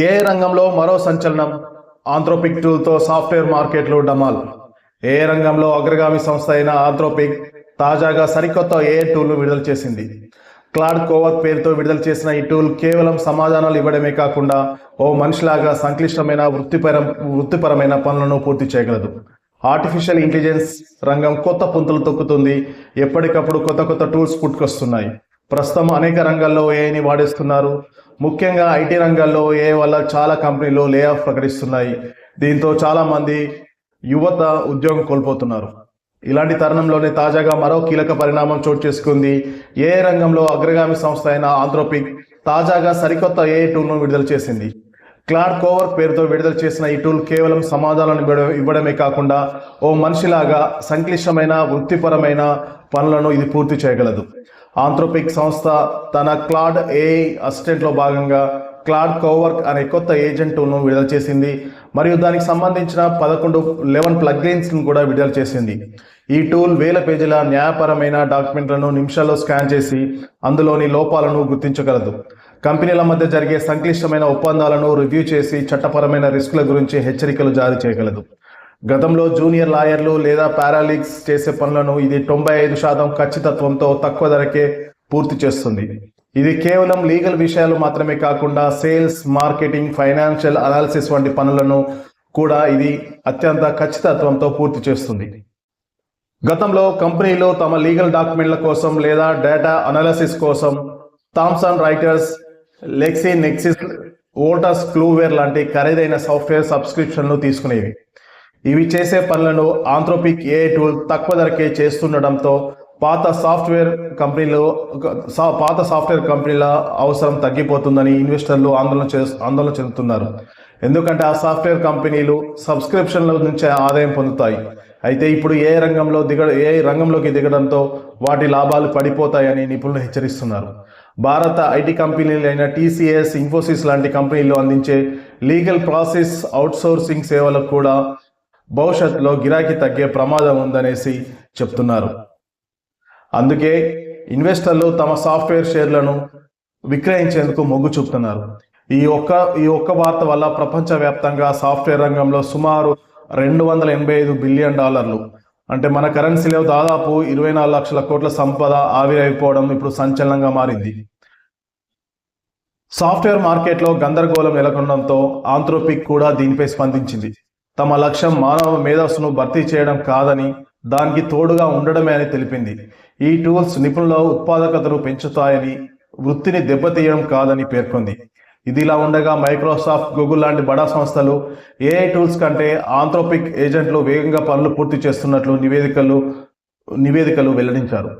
AI రంగంలో మరో సంచలనం. ఆంథ్రోపిక్ టూల్తో సాఫ్ట్వేర్ మార్కెట్లు డమాల్. ఏఐ రంగంలో అగ్రగామి సంస్థ అయిన ఆంథ్రోపిక్ తాజాగా సరికొత్త ఏఐ టూల్ను విడుదల చేసింది. క్లాడ్ కోవర్క్ పేరుతో విడుదల చేసిన ఈ టూల్ కేవలం సమాధానాలు ఇవ్వడమే కాకుండా ఓ మనిషిలాగా సంక్లిష్టమైన వృత్తిపరమైన పనులను పూర్తి చేయగలదు. ఆర్టిఫిషియల్ ఇంటెలిజెన్స్ రంగం కొత్త పుంతలు తొక్కుతుంది. ఎప్పటికప్పుడు కొత్త కొత్త టూల్స్ పుట్టుకొస్తున్నాయి. ప్రస్తుతం అనేక రంగాల్లో ఏఐని వాడేస్తున్నారు. ముఖ్యంగా ఐటీ రంగాల్లో ఏఐ వల్ల చాలా కంపెనీలు లే ఆఫ్ ప్రకటిస్తున్నాయి. దీంతో చాలా మంది యువత ఉద్యోగం కోల్పోతున్నారు. ఇలాంటి తరుణంలోనే తాజాగా మరో కీలక పరిణామం చోటు చేసుకుంది. ఏఐ రంగంలో అగ్రగామి సంస్థ అయిన ఆంథ్రోపిక్ తాజాగా సరికొత్త ఏఐ టూల్ను విడుదల చేసింది. క్లాడ్ కోవర్క్ పేరుతో విడుదల చేసిన ఈ టూల్ కేవలం సమాధానాలను ఇవ్వడమే కాకుండా ఓ మనిషిలాగా సంక్లిష్టమైన వృత్తిపరమైన పనులను ఇది పూర్తి చేయగలదు. ఆంథ్రోపిక్ సంస్థ తన క్లాడ్ ఏఐ అసిస్టెంట్లో భాగంగా క్లాడ్ కోవర్క్ అనే కొత్త ఏజెంట్ టూల్ను విడుదల చేసింది. మరియు దానికి సంబంధించిన 11 ప్లగ్ఇన్స్ను కూడా విడుదల చేసింది. ఈ టూల్ వేల పేజీల న్యాయపరమైన డాక్యుమెంట్లను నిమిషాల్లో స్కాన్ చేసి అందులోని లోపాలను గుర్తించగలదు. కంపెనీల మధ్య జరిగే సంక్లిష్టమైన ఒప్పందాలను రివ్యూ చేసి చట్టపరమైన రిస్కుల గురించి హెచ్చరికలు జారీ చేయగలదు. గతంలో జూనియర్ లాయర్లు లేదా పారాలీగ్స్ చేసే పనులను ఇది 95% ఖచ్చితత్వంతో తక్కువ ధరకే పూర్తి చేస్తుంది. ఇది కేవలం లీగల్ విషయాలు మాత్రమే కాకుండా సేల్స్, మార్కెటింగ్, ఫైనాన్షియల్ అనాలిసిస్ వంటి పనులను కూడా ఇది అత్యంత ఖచ్చితత్వంతో పూర్తి చేస్తుంది. గతంలో కంపెనీలు తమ లీగల్ డాక్యుమెంట్ల కోసం లేదా డేటా అనాలిసిస్ కోసం థామ్సన్ రైటర్స్, లెక్సీ నెక్సిస్, వోల్టర్స్ క్లూవేర్ లాంటి ఖరీదైన సాఫ్ట్వేర్ సబ్స్క్రిప్షన్లు తీసుకునేవి. ఇవి చేసే పనులను ఆంథ్రోపిక్ ఏఐ టూల్ తక్కువ ధరకే చేస్తుండటంతో పాత సాఫ్ట్వేర్ కంపెనీల అవసరం తగ్గిపోతుందని ఇన్వెస్టర్లు ఆందోళన చెందుతున్నారు. ఎందుకంటే ఆ సాఫ్ట్వేర్ కంపెనీలు సబ్స్క్రిప్షన్ల నుంచే ఆదాయం పొందుతాయి. అయితే ఇప్పుడు ఏఐ రంగంలోకి దిగడంతో వాటి లాభాలు పడిపోతాయని నిపుణులు హెచ్చరిస్తున్నారు. భారత ఐటీ కంపెనీలైన టీసీఎస్, ఇన్ఫోసిస్ లాంటి కంపెనీలు అందించే లీగల్ ప్రాసెస్ అవుట్సోర్సింగ్ సేవలకు కూడా భవిష్యత్తులో గిరాకీ తగ్గే ప్రమాదం ఉందనేసి చెప్తున్నారు. అందుకే ఇన్వెస్టర్లు తమ సాఫ్ట్వేర్ షేర్లను విక్రయించేందుకు మొగ్గు చూపుతున్నారు. ఈ ఒక్క వార్త వల్ల ప్రపంచవ్యాప్తంగా సాఫ్ట్వేర్ రంగంలో సుమారు $285 బిలియన్, అంటే మన కరెన్సీలో దాదాపు 24 లక్షల కోట్ల సంపద ఆవిరైపోవడం ఇప్పుడు సంచలనంగా మారింది. సాఫ్ట్వేర్ మార్కెట్లో గందరగోళం నెలకొనడంతో ఆంథ్రోపిక్ కూడా దీనిపై స్పందించింది. తమ లక్ష్యం మానవ మేధస్సును భర్తీ చేయడం కాదని, దానికి తోడుగా ఉండడమే అని తెలిపింది. ఈ టూల్స్ నిపుణుల ఉత్పాదకతను పెంచుతాయని, వృత్తిని దెబ్బతీయడం కాదని పేర్కొంది. ఇదిలా ఉండగా మైక్రోసాఫ్ట్, గూగుల్ లాంటి బడా సంస్థలు ఏఐ టూల్స్ కంటే ఆంథ్రోపిక్ ఏజెంట్లు వేగంగా పనులు పూర్తి చేస్తున్నట్లు నివేదికలు వెల్లడించారు.